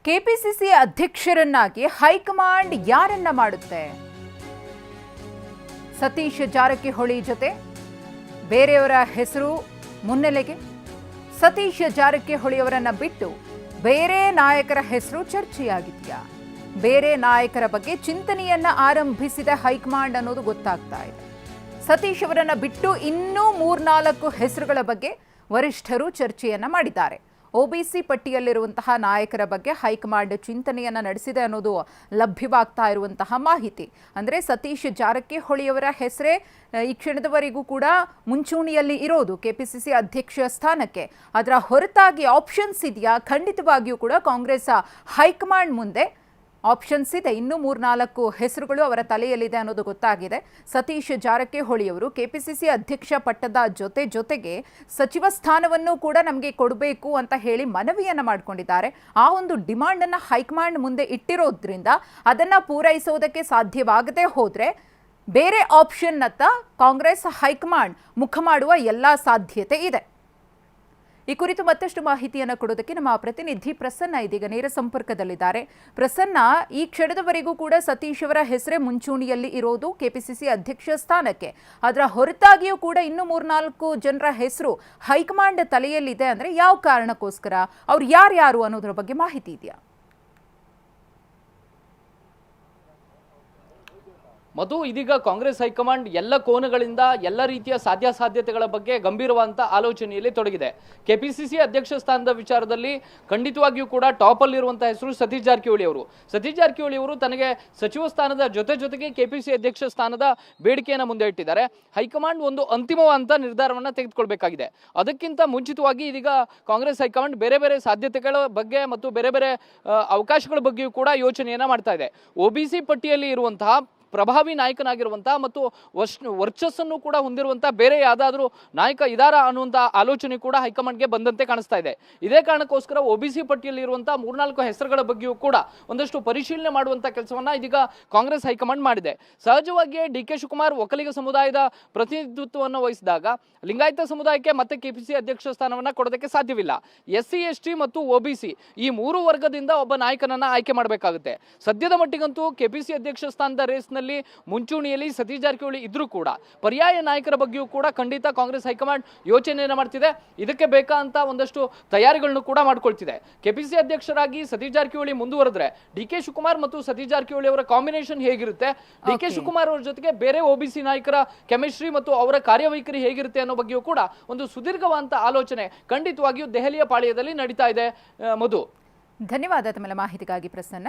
KPCC ಅಧ್ಯಕ್ಷರನ್ನಾಗಿ high command ಯಾರನ್ನ ಮಾಡುತ್ತೆ? ಸತೀಶ್ ಜಾರಕಿಹೊಳಿ ಜೊತೆ ಬೇರೆಯವರ ಹೆಸರು ಮುನ್ನೆಲೆಗೆ. ಸತೀಶ್ ಜಾರಕಿಹೊಳಿ ಅವರನ್ನ ಬಿಟ್ಟು ಬೇರೆ ನಾಯಕರ ಹೆಸರು ಚರ್ಚೆಯಾಗಿದೆಯಾ? ಬೇರೆ ನಾಯಕರ ಬಗ್ಗೆ ಚಿಂತನೆಯನ್ನ ಆರಂಭಿಸಿದ ಹೈಕಮಾಂಡ್ ಅನ್ನೋದು ಗೊತ್ತಾಗ್ತಾ ಇದೆ. ಸತೀಶ್ ಅವರನ್ನ ಬಿಟ್ಟು ಇನ್ನೂ 3-4 ಹೆಸರುಗಳ ಬಗ್ಗೆ ವರಿಷ್ಠರು ಚರ್ಚೆಯನ್ನ ಮಾಡಿದ್ದಾರೆ. ಒಬಿಸಿ ಪಟ್ಟಿಯಲ್ಲಿರುವಂತಹ ನಾಯಕರ ಬಗ್ಗೆ ಹೈಕಮಾಂಡ್ ಚಿಂತನೆಯನ್ನ ನಡೆಸಿದೆ ಅನ್ನೋದು ಲಭ್ಯವಾಗ್ತಾ ಇರುವಂತಹ ಮಾಹಿತಿ. ಅಂದರೆ ಸತೀಶ್ ಜಾರಕಿಹೊಳಿಯವರ ಹೆಸರೇ ಈ ಕ್ಷಣದವರೆಗೂ ಕೂಡ ಮುಂಚೂಣಿಯಲ್ಲಿ ಇರೋದು ಕೆಪಿಸಿಸಿ ಅಧ್ಯಕ್ಷ ಸ್ಥಾನಕ್ಕೆ. ಅದರ ಹೊರತಾಗಿ ಆಪ್ಷನ್ಸ್ ಇದೆಯಾ? ಖಂಡಿತವಾಗಿಯೂ ಕೂಡ ಕಾಂಗ್ರೆಸ್ ಹೈಕಮಾಂಡ್ ಮುಂದೆ ಆಪ್ಷನ್ಸ್ ಇದೆ. ಇನ್ನೂ 3-4 ಹೆಸರುಗಳು ಅವರ ತಲೆಯಲ್ಲಿದೆ ಅನ್ನೋದು ಗೊತ್ತಾಗಿದೆ. ಸತೀಶ್ ಜಾರಕಿಹೊಳಿಯವರು ಕೆಪಿಸಿಸಿ ಅಧ್ಯಕ್ಷ ಪಟ್ಟದ ಜೊತೆಗೆ ಸಚಿವ ಸ್ಥಾನವನ್ನು ಕೂಡ ನಮಗೆ ಕೊಡಬೇಕು ಅಂತ ಹೇಳಿ ಮನವಿಯನ್ನ ಮಾಡಿಕೊಂಡಿದ್ದಾರೆ. ಆ ಒಂದು ಡಿಮಾಂಡ್ ಅನ್ನ ಹೈಕಮಾಂಡ್ ಮುಂದೆ ಇಟ್ಟಿರೋದ್ರಿಂದ ಅದನ್ನ ಪೂರೈಸೋದಕ್ಕೆ ಸಾಧ್ಯವಾಗದೆ ಹೋದ್ರೆ ಬೇರೆ ಆಪ್ಷನ್ ಅತ್ತ ಕಾಂಗ್ರೆಸ್ ಹೈಕಮಾಂಡ್ ಮುಖ ಮಾಡುವ ಎಲ್ಲಾ ಸಾಧ್ಯತೆ ಇದೆ. ಈ ಕುರಿತು ಮತ್ತಷ್ಟು ಮಾಹಿತಿಯನ್ನು ಕೊಡೋದಕ್ಕೆ ನಮ್ಮ ಪ್ರತಿನಿಧಿ ಪ್ರಸನ್ನ ಇದೀಗ ನೇರ ಸಂಪರ್ಕದಲ್ಲಿದ್ದಾರೆ. ಪ್ರಸನ್ನ, ಈ ಕ್ಷಣದವರೆಗೂ ಕೂಡ ಸತೀಶ್ ಅವರ ಹೆಸರೇ ಮುಂಚೂಣಿಯಲ್ಲಿ ಇರೋದು ಕೆಪಿಸಿಸಿ ಅಧ್ಯಕ್ಷ ಸ್ಥಾನಕ್ಕೆ. ಅದರ ಹೊರತಾಗಿಯೂ ಕೂಡ ಇನ್ನೂ 3-4 ಜನರ ಹೆಸರು ಹೈಕಮಾಂಡ್ ತಲೆಯಲ್ಲಿದೆ. ಅಂದ್ರೆ ಯಾವ ಕಾರಣಕ್ಕೋಸ್ಕರ, ಅವ್ರು ಯಾರ್ಯಾರು ಅನ್ನೋದ್ರ ಬಗ್ಗೆ ಮಾಹಿತಿ ಇದೆಯಾ? ಮಧು, ಇದೀಗ ಕಾಂಗ್ರೆಸ್ ಹೈಕಮಾಂಡ್ ಎಲ್ಲ ಕೋನಗಳಿಂದ ಎಲ್ಲ ರೀತಿಯ ಸಾಧ್ಯತೆಗಳ ಬಗ್ಗೆ ಗಂಭೀರವಾದಂಥ ಆಲೋಚನೆಯಲ್ಲಿ ತೊಡಗಿದೆ. ಕೆಪಿಸಿಸಿ ಅಧ್ಯಕ್ಷ ಸ್ಥಾನದ ವಿಚಾರದಲ್ಲಿ ಖಂಡಿತವಾಗಿಯೂ ಕೂಡ ಟಾಪ್ ಅಲ್ಲಿರುವಂತಹ ಹೆಸರು ಸತೀಶ್ ಜಾರಕಿಹೊಳಿ ಅವರು. ಸತೀಶ್ ಜಾರಕಿಹೊಳಿ ಅವರು ತನಗೆ ಸಚಿವ ಸ್ಥಾನದ ಜೊತೆಗೆ ಕೆಪಿಸಿಸಿ ಅಧ್ಯಕ್ಷ ಸ್ಥಾನದ ಬೇಡಿಕೆಯನ್ನು ಮುಂದೆ ಇಟ್ಟಿದ್ದಾರೆ. ಹೈಕಮಾಂಡ್ ಒಂದು ಅಂತಿಮವಾದಂಥ ನಿರ್ಧಾರವನ್ನು ತೆಗೆದುಕೊಳ್ಬೇಕಾಗಿದೆ. ಅದಕ್ಕಿಂತ ಮುಂಚಿತವಾಗಿ ಇದೀಗ ಕಾಂಗ್ರೆಸ್ ಹೈಕಮಾಂಡ್ ಬೇರೆ ಸಾಧ್ಯತೆಗಳ ಬಗ್ಗೆ ಮತ್ತು ಬೇರೆ ಅವಕಾಶಗಳ ಬಗ್ಗೆಯೂ ಕೂಡ ಯೋಚನೆಯನ್ನ ಮಾಡ್ತಾ ಇದೆ. ಒಬಿಸಿ ಪಟ್ಟಿಯಲ್ಲಿ ಇರುವಂತಹ ಪ್ರಭಾವಿ ನಾಯಕನಾಗಿರುವಂತಹ ಮತ್ತು ವರ್ಚಸ್ಸನ್ನು ಕೂಡ ಹೊಂದಿರುವಂತಹ ಬೇರೆ ಯಾವುದಾದ್ರೂ ನಾಯಕ ಇದಾರ ಅನ್ನುವಂಥ ಆಲೋಚನೆ ಕೂಡ ಹೈಕಮಾಂಡ್ಗೆ ಬಂದಂತೆ ಕಾಣಿಸ್ತಾ ಇದೆ. ಇದೇ ಕಾರಣಕ್ಕೋಸ್ಕರ ಒಬಿಸಿ ಪಟ್ಟಿಯಲ್ಲಿ ಇರುವಂತಹ 3-4 ಹೆಸರುಗಳ ಬಗ್ಗೆಯೂ ಕೂಡ ಒಂದಷ್ಟು ಪರಿಶೀಲನೆ ಮಾಡುವಂಥ ಕೆಲಸವನ್ನ ಇದೀಗ ಕಾಂಗ್ರೆಸ್ ಹೈಕಮಾಂಡ್ ಮಾಡಿದೆ. ಸಹಜವಾಗಿಯೇ ಡಿ.ಕೆ. ಶಿವಕುಮಾರ್ ಒಕ್ಕಲಿಗ ಸಮುದಾಯದ ಪ್ರತಿನಿಧಿತ್ವವನ್ನು ವಹಿಸಿದಾಗ ಲಿಂಗಾಯತ ಸಮುದಾಯಕ್ಕೆ ಮತ್ತೆ ಕೆಪಿಸಿಸಿ ಅಧ್ಯಕ್ಷ ಸ್ಥಾನವನ್ನ ಕೊಡೋದಕ್ಕೆ ಸಾಧ್ಯವಿಲ್ಲ. SC ST ಮತ್ತು ಒಬಿಸಿ ಈ 3 ವರ್ಗದಿಂದ ಒಬ್ಬ ನಾಯಕನನ್ನ ಆಯ್ಕೆ ಮಾಡಬೇಕಾಗುತ್ತೆ. ಸದ್ಯದ ಮಟ್ಟಿಗಂತೂ ಕೆಪಿಸಿಸಿ ಅಧ್ಯಕ್ಷ ಸ್ಥಾನದ ರೇಸ್ನಲ್ಲಿ ಮುಂಚೂಣಿಯಲ್ಲಿ ಸತೀಶ್ ಜಾರಕಿಹೊಳಿ ಇದ್ರೂ ಕೂಡ ಪರ್ಯಾಯ ನಾಯಕರ ಬಗ್ಗೆಯೂ ಕೂಡ ಖಂಡಿತ ಕಾಂಗ್ರೆಸ್ ಹೈಕಮಾಂಡ್ ಯೋಚನೆಯನ್ನು ಮಾಡ್ತಿದೆ. ಇದಕ್ಕೆ ಬೇಕಾದಂತ ಒಂದಷ್ಟು ತಯಾರಿಗಳನ್ನು ಕೂಡ ಮಾಡ್ಕೊಳ್ತಿದೆ. ಕೆಪಿಸಿಸಿ ಅಧ್ಯಕ್ಷರಾಗಿ ಸತೀಶ್ ಜಾರಕಿಹೊಳಿ ಮುಂದುವರೆದ್ರೆ ಡಿ.ಕೆ. ಶಿವಕುಮಾರ್ ಮತ್ತು ಸತೀಶ್ ಜಾರಕಿಹೊಳಿ ಅವರ ಕಾಂಬಿನೇಷನ್ ಹೇಗಿರುತ್ತೆ, ಡಿ.ಕೆ. ಶಿವಕುಮಾರ್ ಅವರ ಜೊತೆಗೆ ಬೇರೆ ಒಬಿಸಿ ನಾಯಕರ ಕೆಮಿಸ್ಟ್ರಿ ಮತ್ತು ಅವರ ಕಾರ್ಯವೈಖರಿ ಹೇಗಿರುತ್ತೆ ಅನ್ನೋ ಬಗ್ಗೆಯೂ ಕೂಡ ಒಂದು ಸುದೀರ್ಘವಾದಂತ ಆಲೋಚನೆ ಖಂಡಿತವಾಗಿಯೂ ದೆಹಲಿಯ ಪಾಳ್ಯದಲ್ಲಿ ನಡೀತಾ ಇದೆ. ಮಧು, ಧನ್ಯವಾದ ತಮ್ಮ ಮಾಹಿತಿಗಾಗಿ ಪ್ರಸನ್ನ.